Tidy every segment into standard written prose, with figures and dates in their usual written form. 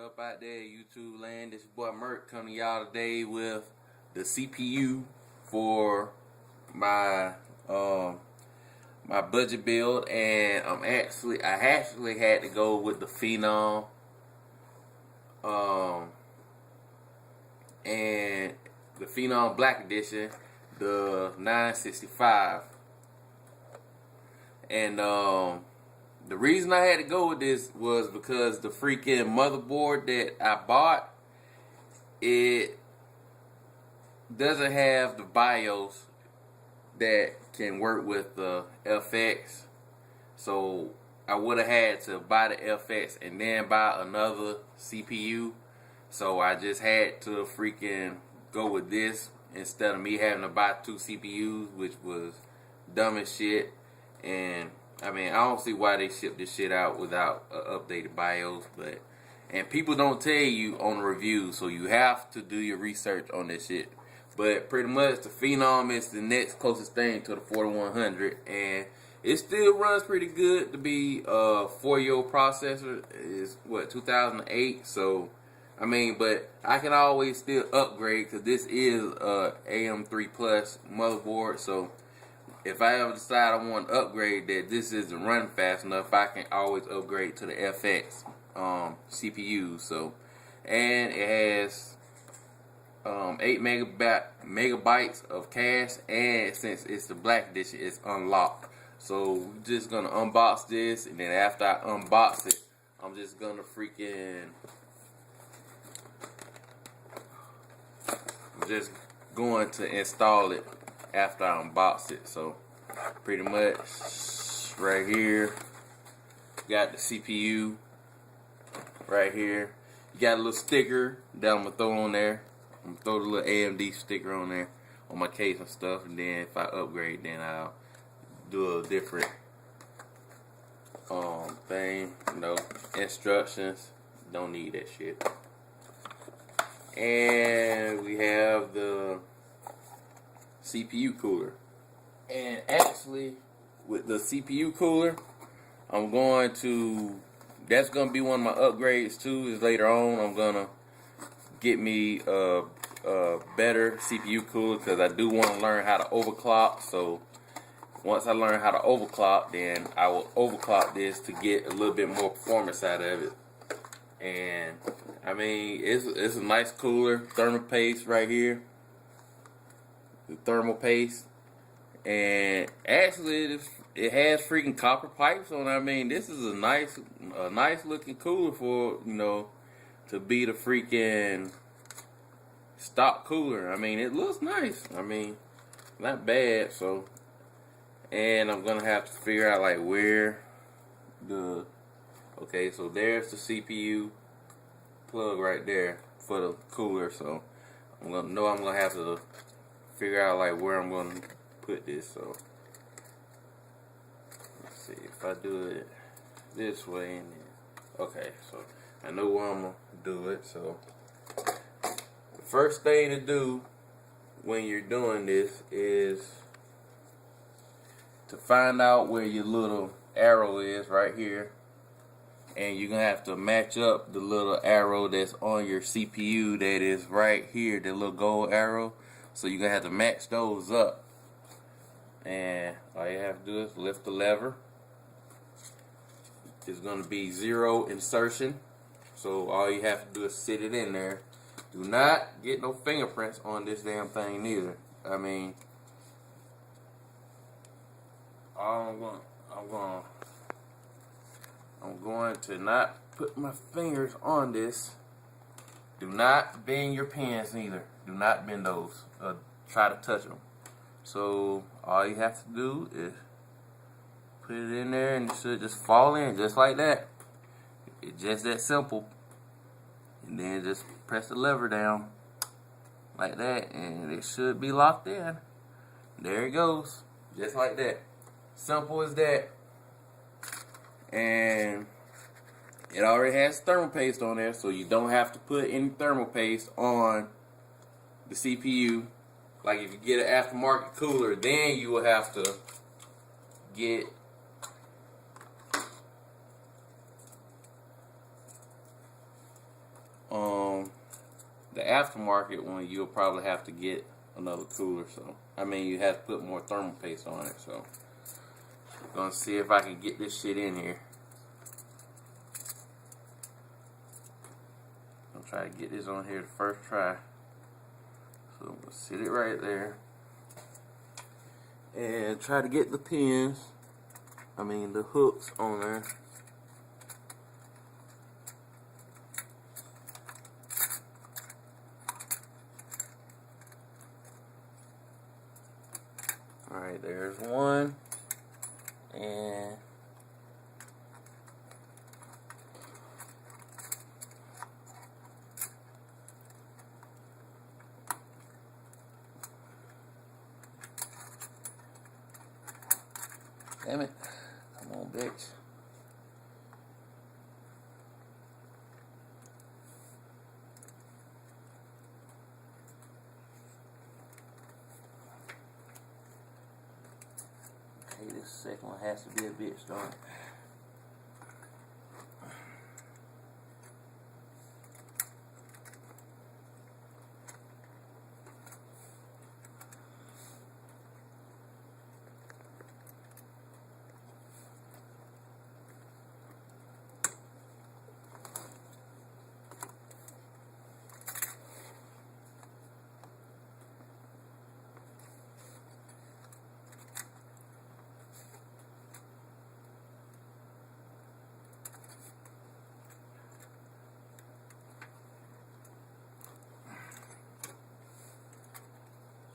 up out there, YouTube land? This boy Merk coming to y'all today with the CPU for my my budget build, and I actually had to go with the Phenom and the Phenom Black Edition, the 965, and the reason I had to go with this was because the freaking motherboard that I bought, it doesn't have the BIOS that can work with the FX. So I would have had to buy the FX and then buy another CPU. So I just had to freaking go with this instead of me having to buy two CPUs, which was dumb as shit. And I mean, I don't see why they ship this shit out without an updated BIOS, and people don't tell you on the reviews, so you have to do your research on this shit. But pretty much the Phenom is the next closest thing to the 4100, and it still runs pretty good to be a 4-year-old processor. It's what, 2008, so I mean, but I can always still upgrade because this is a AM3 Plus motherboard, so if I ever decide I want to upgrade that this isn't running fast enough, I can always upgrade to the FX CPU. So, and it has 8 megabytes of cache, and since it's the Black Edition, it's unlocked. So we're just gonna unbox this, and then after I unbox it, I'm just gonna just going to install it after I unbox it. So pretty much right here, got the CPU right here. You got a little sticker that I'm gonna throw on there. I'm gonna throw the little AMD sticker on there on my case and stuff, and then if I upgrade, then I'll do a different thing. You know, instructions, don't need that shit. And we have the CPU cooler, and actually with the CPU cooler, that's gonna be one of my upgrades too. Is later on I'm gonna get me a better CPU cooler because I do want to learn how to overclock. So once I learn how to overclock, then I will overclock this to get a little bit more performance out of it. And I mean, it's a nice cooler, thermal paste right here. The thermal paste, and actually it has freaking copper pipes on it. I mean, this is a nice looking cooler for, you know, to be the freaking stock cooler. I mean, it looks nice. I mean, not bad. So, and I'm gonna have to figure out like where the okay. So there's the CPU plug right there for the cooler. So I'm gonna have to figure out like where I'm gonna put this. So let's see if I do it this way, and then, okay, so I know where I'm gonna do it. So the first thing to do when you're doing this is to find out where your little arrow is right here, and you're gonna have to match up the little arrow that's on your CPU that is right here, the little gold arrow. So you're gonna have to match those up, and all you have to do is lift the lever. It's gonna be 0 insertion, so all you have to do is sit it in there. Do not get no fingerprints on this damn thing neither. I mean, I'm going to not put my fingers on this. Do not bend your pins neither. Do not bend those. Try to touch them. So all you have to do is put it in there, and it should just fall in just like that. It's just that simple. And then just press the lever down like that, and it should be locked in. There it goes, just like that. Simple as that. And it already has thermal paste on there, so you don't have to put any thermal paste on the CPU. Like if you get an aftermarket cooler, then you will have to get the aftermarket one, you'll probably have to get another cooler. So I mean, you have to put more thermal paste on it. So I'm gonna see if I can get this shit in here. I'll try to get this on here the first try. So I'm gonna sit it right there and try to get the pins, the hooks on there. Alright, there's one. And damn it. Come on, bitch. Okay, this second one has to be a bit strong.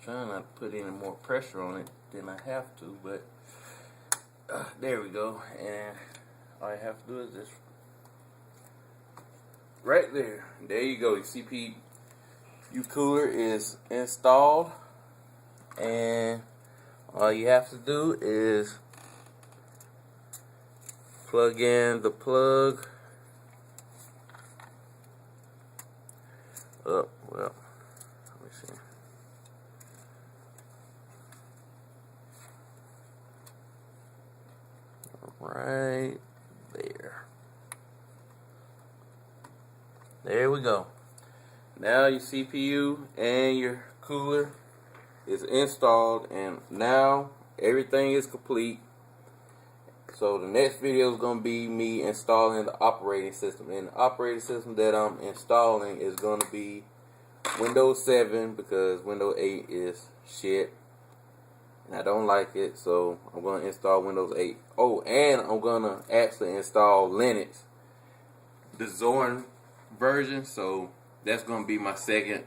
Trying not to put any more pressure on it than I have to, but there we go. And all I have to do is this right there. There you go. Your CPU cooler is installed, and all you have to do is plug in the plug. Well, let me see. Right there. There we go. Now your CPU and your cooler is installed, and now everything is complete. So the next video is going to be me installing the operating system, and the operating system that I'm installing is going to be Windows 7, because Windows 8 is shit and I don't like it. So I'm going to install Windows 8. Oh, and I'm going to actually install Linux, the Zorn version. So that's going to be my second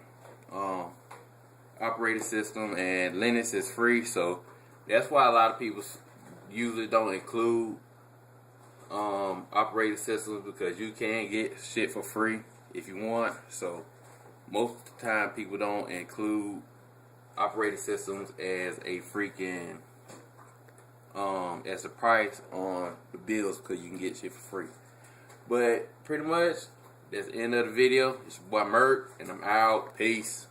operating system, and Linux is free. So that's why a lot of people usually don't include operating systems, because you can get shit for free if you want. So most of the time people don't include operating systems as a freaking as a price on the bills, because you can get shit for free. But pretty much that's the end of the video. It's your boy Merk, and I'm out. Peace.